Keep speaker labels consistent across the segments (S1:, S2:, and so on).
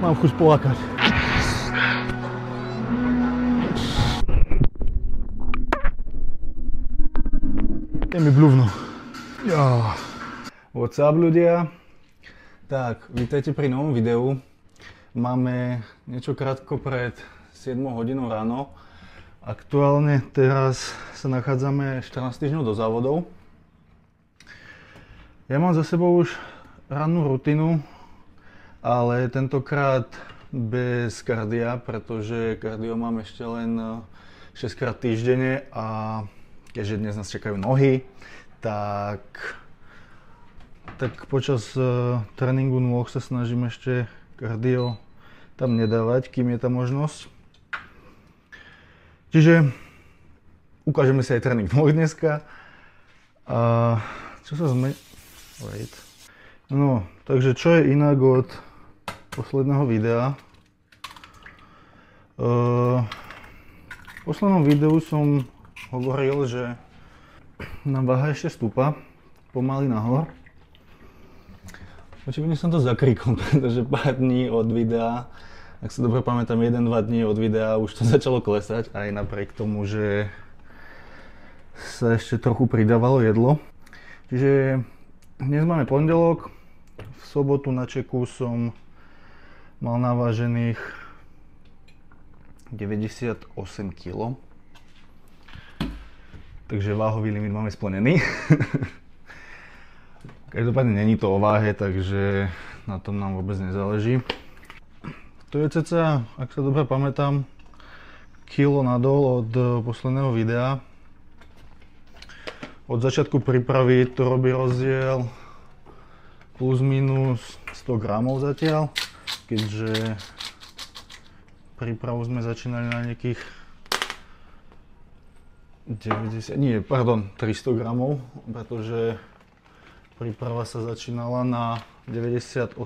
S1: Mám chuť plakať. Je mi blúvno. What's up ľudia? Tak, vítajte pri novom videu. Máme niečo krátko pred 7 hodinou ráno. Aktuálne teraz sa nachádzame 14 týždňov do závodov. Ja mám za sebou už rannú rutinu, ale tentokrát bez kardia, pretože kardio mám ešte len 6 krát týždenne a keďže dnes nás čakajú nohy, tak počas tréningu nôh sa snažím ešte kardio tam nedávať, kým je tá možnosť. Čiže ukážeme si aj tréning nôh dneska. A čo sa zmení? No, takže čo je inak od posledného videa? V poslednom videu som hovoril, že nám váha ešte stúpa pomaly nahor. Očividne som to zakrikol, pretože pár dní od videa, ak sa dobre pamätám, 1-2 dní od videa už to začalo klesať, aj napriek tomu, že sa ešte trochu pridávalo jedlo. Čiže dnes máme pondelok, v sobotu na čeku som mal navážených 98 kg. Takže váhový limit máme splnený. Každopádne není to o váhe, takže na tom nám vôbec nezáleží. To je cca, ak sa dobre pamätám, kilo nadol od posledného videa. Od začiatku prípravy to robí rozdiel plus minus 100 gramov zatiaľ, keďže prípravu sme začínali na nejakých 300 gramov, pretože príprava sa začínala na 98,4.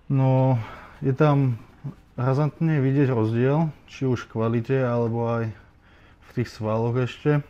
S1: No, je tam razantne vidieť rozdiel, či už v kvalite, alebo aj v tých svaloch ešte.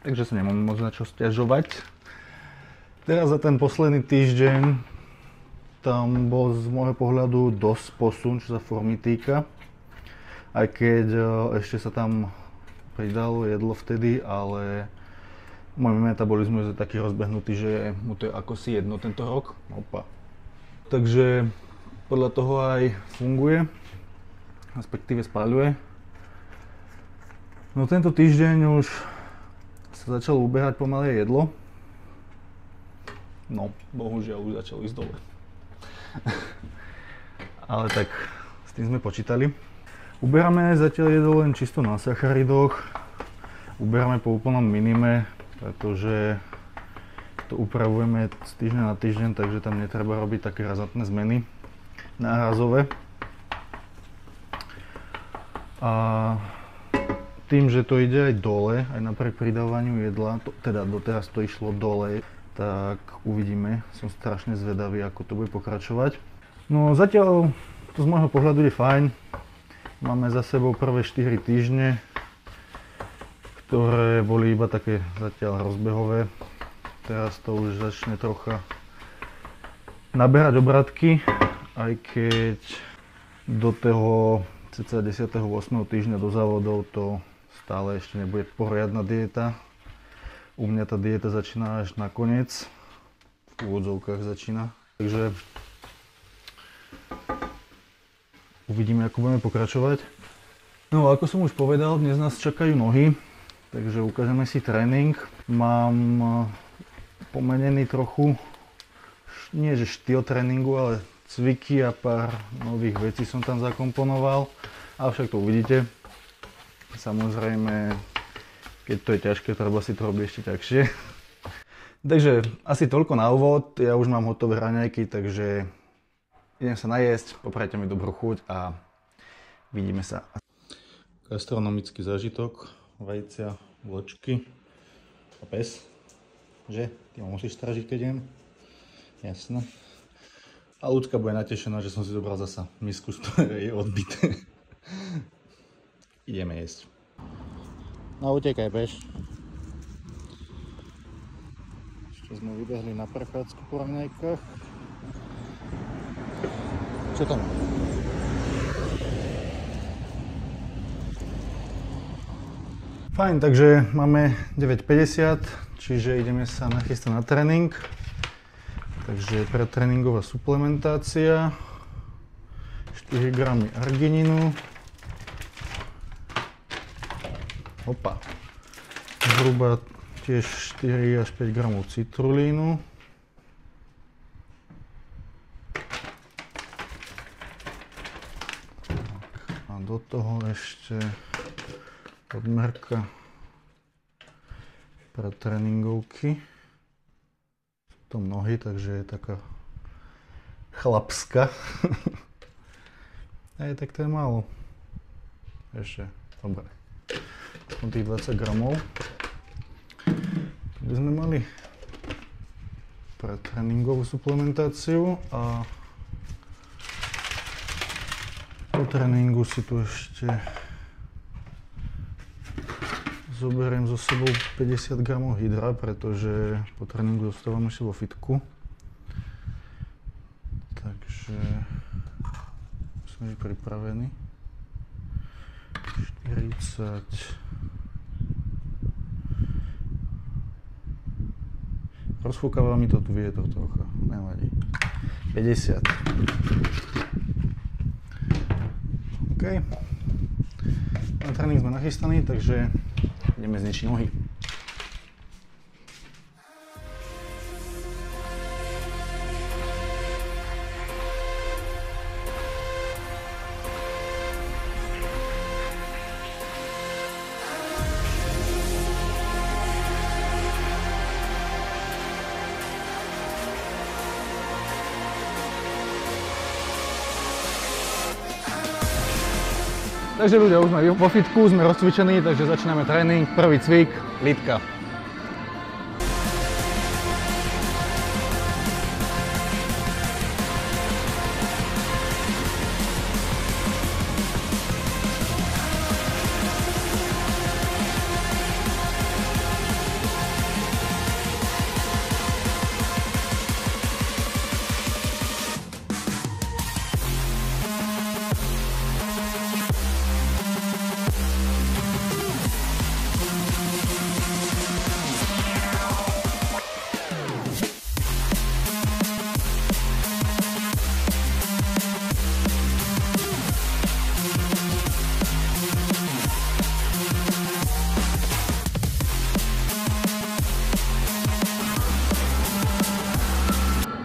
S1: Takže sa nemám moc na čo sťažovať. Teraz za ten posledný týždeň tam bol z môjho pohľadu dosť posun, čo sa formy týka. Aj keď ešte sa tam pridalo jedlo vtedy, ale môj metabolizmus je taký rozbehnutý, že mu to je ako si jedno tento rok. Opa. Takže podľa toho aj funguje, respektíve spáľuje. No tento týždeň už sa začalo ubehať pomaly jedlo. No, bohužiaľ už začalo ísť dole. Ale tak s tým sme počítali. Uberáme zatiaľ jedlo len čisto na sacharidoch. Uberáme po úplnom minime, pretože to upravujeme z týždňa na týždeň, takže tam netreba robiť také razantné zmeny nárazové. A tým, že to ide aj dole, aj napriek pridávaniu jedla, teda doteraz to išlo dole, tak uvidíme. Som strašne zvedavý, ako to bude pokračovať. No zatiaľ to z môjho pohľadu je fajn. Máme za sebou prvé 4 týždne, ktoré boli iba také zatiaľ rozbehové. Teraz to už začne trocha naberať obratky, aj keď do toho cca 10. 8. týždňa do závodov to stále ešte nebude poriadna dieta. U mňa tá dieta začína až na koniec, v úvodzovkách začína. Takže uvidíme, ako budeme pokračovať. No ako som už povedal, dnes nás čakajú nohy, takže ukážeme si tréning. Mám pomenený trochu, nie že štýl tréningu, ale cviky a pár nových vecí som tam zakomponoval. Avšak to uvidíte. Samozrejme, keď to je ťažké, treba si to robiť ešte ťažšie. Takže asi toľko na úvod. Ja už mám hotové raňajky, takže idem sa najesť, poprajte mi dobrú chuť a vidíme sa. Gastronomický zážitok, vajcia, vločky a pes. Že? Ty ma musíš strážiť, keď jem? Jasné. A ľudská bude natešená, že som si zobral zasa misku, z ktorej je odbité. Ideme jesť. No utekaj, bež. Ešte sme vybehli na prechádzku po raňajkách. Čo tam? Fajn, takže máme 9:50, čiže ideme sa nachystať na tréning. Takže predtréningová suplementácia, 4 gramy argininu, zhruba tiež 4 až 5 gramov citrulínu, a do toho ešte odmerka pre tréningovky. To nohy, takže je taká chlapská. Tak to je málo. Ešte, dobre. Aspoň tých 20 gramov. By sme mali pre tréningovú suplementáciu a po tréningu si tu ešte zoberiem so sebou 50 gramov hydra, pretože po tréningu zostávam ešte vo fitku. Takže musím byť pripravený. 40. Rozfúkava mi to tu vietor trocha, nevadí. 50. OK. Na tréning sme nachystaní, takže ideme zničiť nohy. Takže ľudia, už sme vo fitku, sme rozcvičení, takže začíname tréning. Prvý cvik, lítka.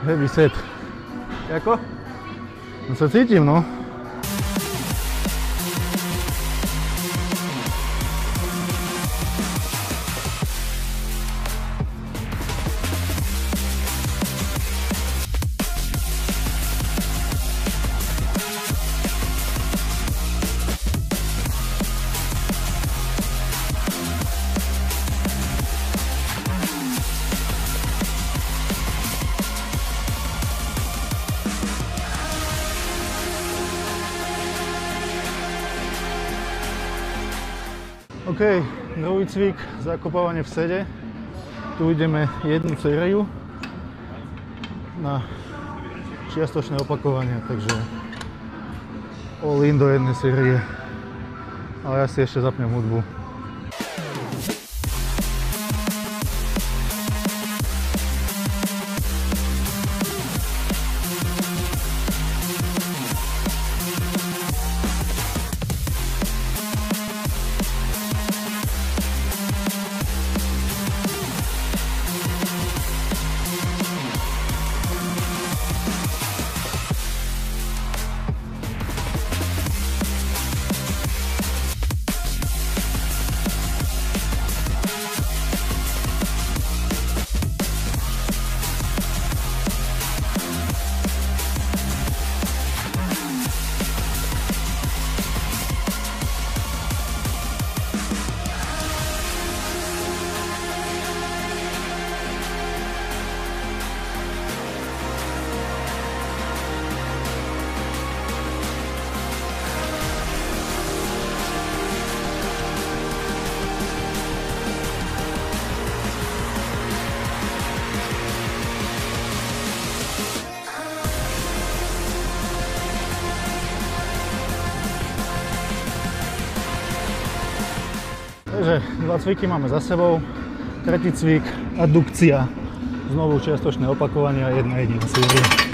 S1: Heavy set. Jako? No sa cítim, no. OK, druhý cvik, zakopávanie v sede. Tu ideme jednu sériu na čiastočné opakovanie, takže all in do jednej série. Ale ja si ešte zapnem hudbu. Takže 2 cviky máme za sebou. Tretí cvik, adukcia. Znovu čiastočné opakovania, jedna jediná séria.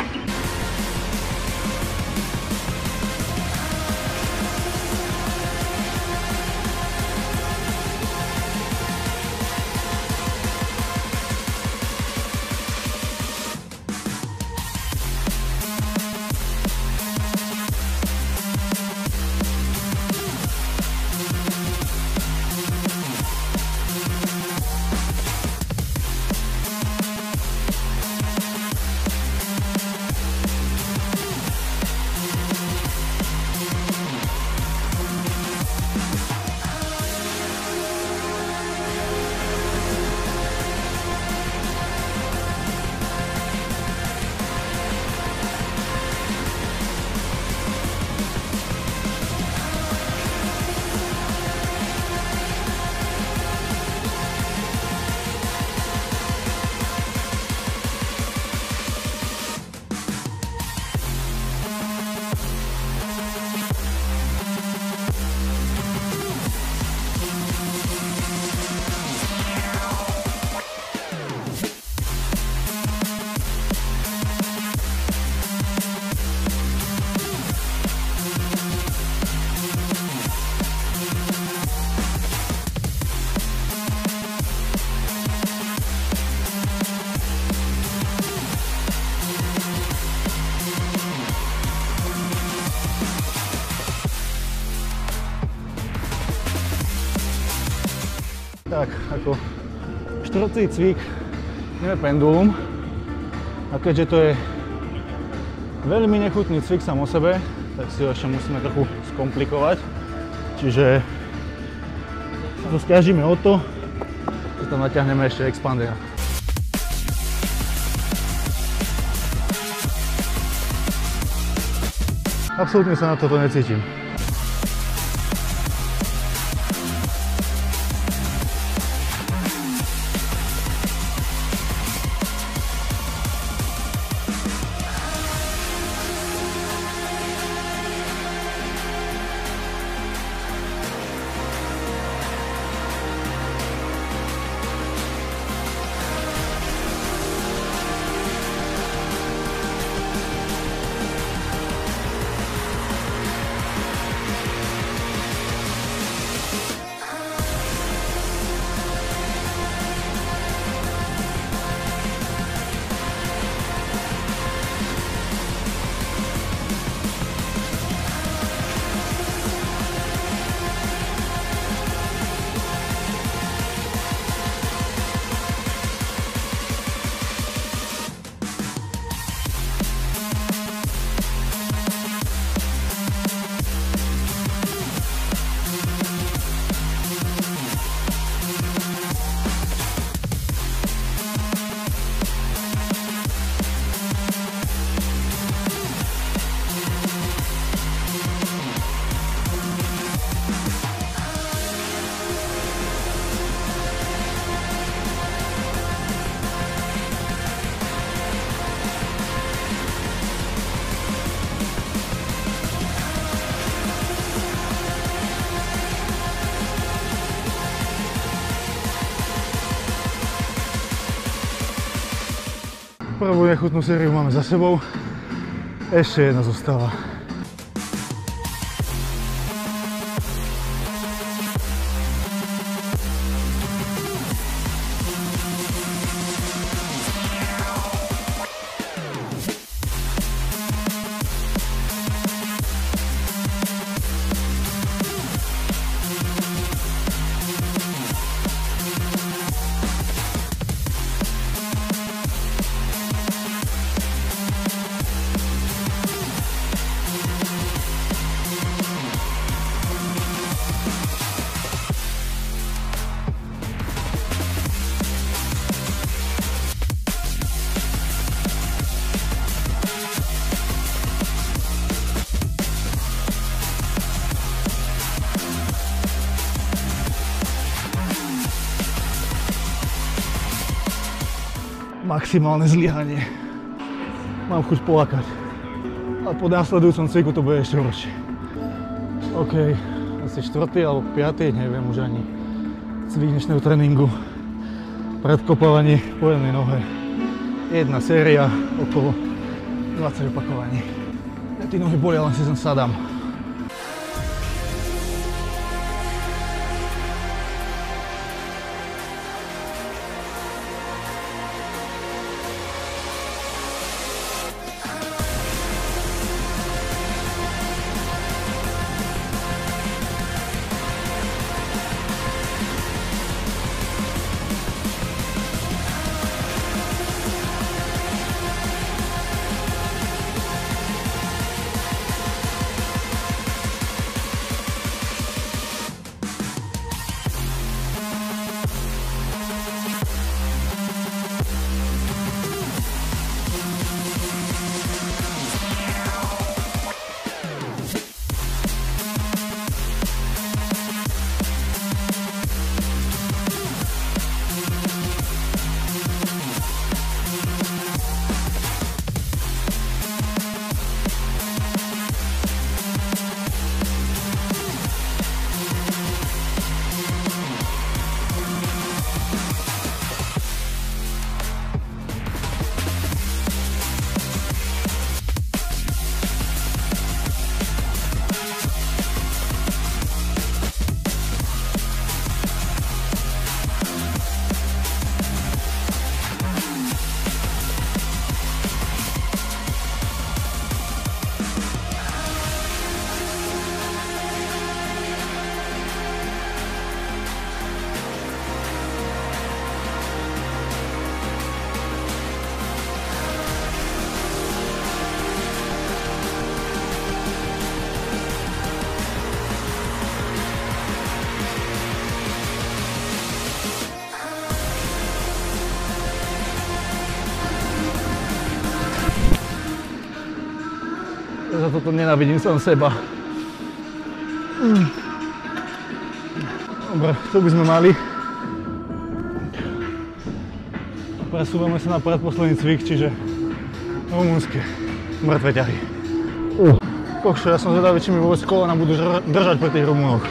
S1: Tak, ako štvrtý cvik ideme pendulum. A keďže to je veľmi nechutný cvik sám o sebe, tak si ho ešte musíme trochu skomplikovať. Čiže sa to stiažíme o to, že tam natiahneme ešte expandera. Absolútne sa na toto necítim. Prvú nechutnú sériu máme za sebou, ešte jedna zostáva. Maximálne zlyhanie. Mám chuť plakať. A po následujúcom cviku to bude ešte horšie. OK, asi 4. alebo 5. neviem už ani. cvik dnešného tréningu. Predkopávanie po jednej nohe. Jedna séria, okolo 20 opakovaní. Ja tí nohy bolia, len si sem sadám. Za toto nenávidím sám seba. Dobre, to by sme mali. Presúvame sa na predposledný cvik, čiže rumunské mŕtve ťahy. Kokšo, ja som zvedavý, či mi vôbec kolena budú držať pri tých Rumunoch.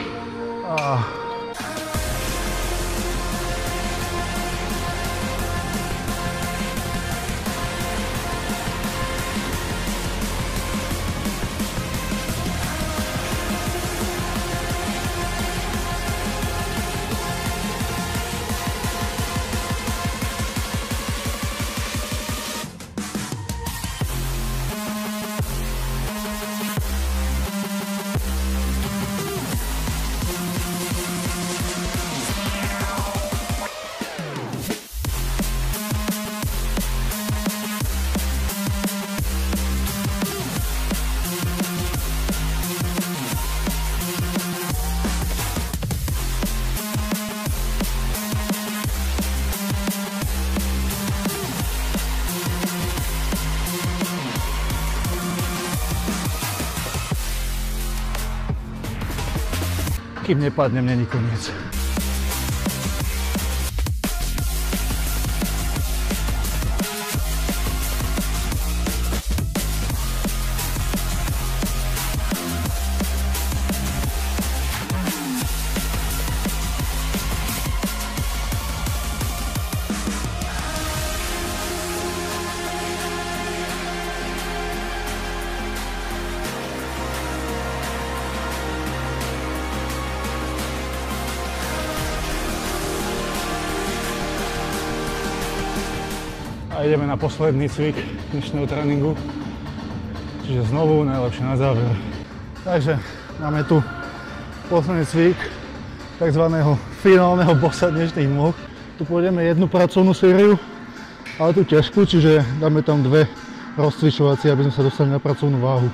S1: Kým nepadnem, není koniec. A ideme na posledný cvik dnešného tréningu. Čiže znovu najlepšie na záver. Takže máme tu posledný cvik takzvaného finálneho bossa dnešných nôh. Tu pôjdeme jednu pracovnú sériu, ale tu ťažkú, čiže dáme tam dve rozcvičovacie, aby sme sa dostali na pracovnú váhu.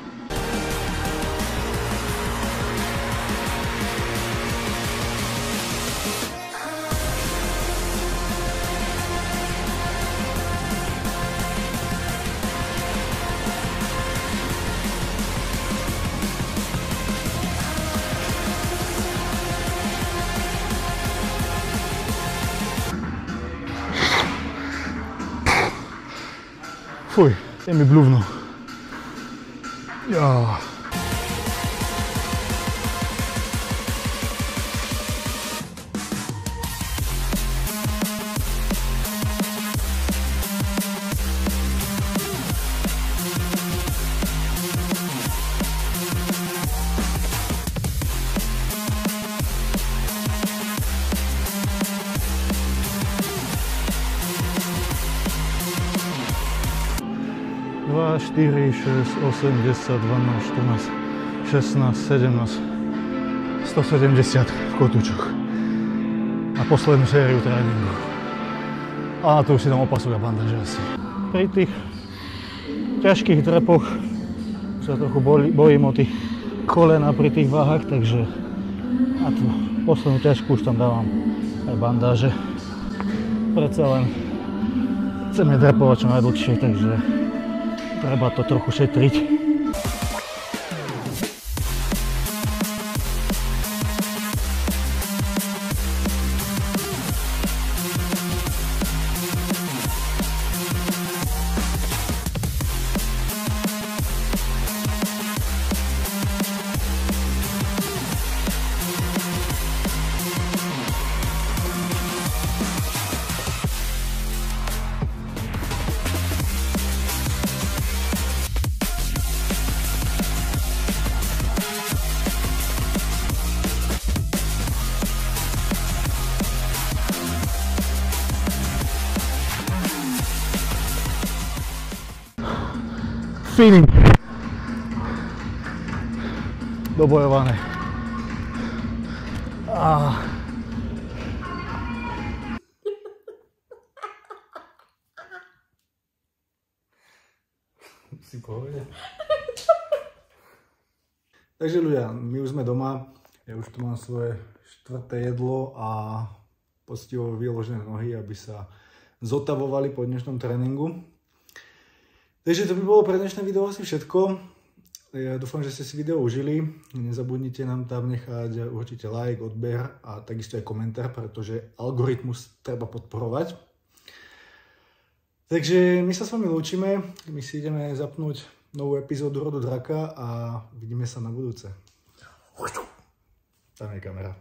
S1: Fuj, je mi blúvno. Ja. 2, 4, 6, 8, 10, 12, 14, 16, 17, 170 v kotúčoch. Na poslednú sériu tréningu. A na to už si tam opasok a bandáže asi. Pri tých ťažkých drepoch sa trochu bojím o tých kolena pri tých váhach, takže na tú poslednú ťažku už tam dávam aj bandáže. Predsa len chceme drepovať čo najdlhšie, takže treba to trochu šetriť. Feeling. Dobojované. Si povedal. Takže ľudia, my už sme doma. Ja už tu mám svoje 4. jedlo a poctivo vyložené nohy, aby sa zotavovali po dnešnom tréningu. Takže to by bolo pre dnešné video asi všetko. Ja dúfam, že ste si video užili. Nezabudnite nám tam nechať určite like, odber a takisto aj komentár, pretože algoritmus treba podporovať. Takže my sa s vami lúčime. My si ideme zapnúť novú epizódu Rodu Draka a vidíme sa na budúce. Tam je kamera.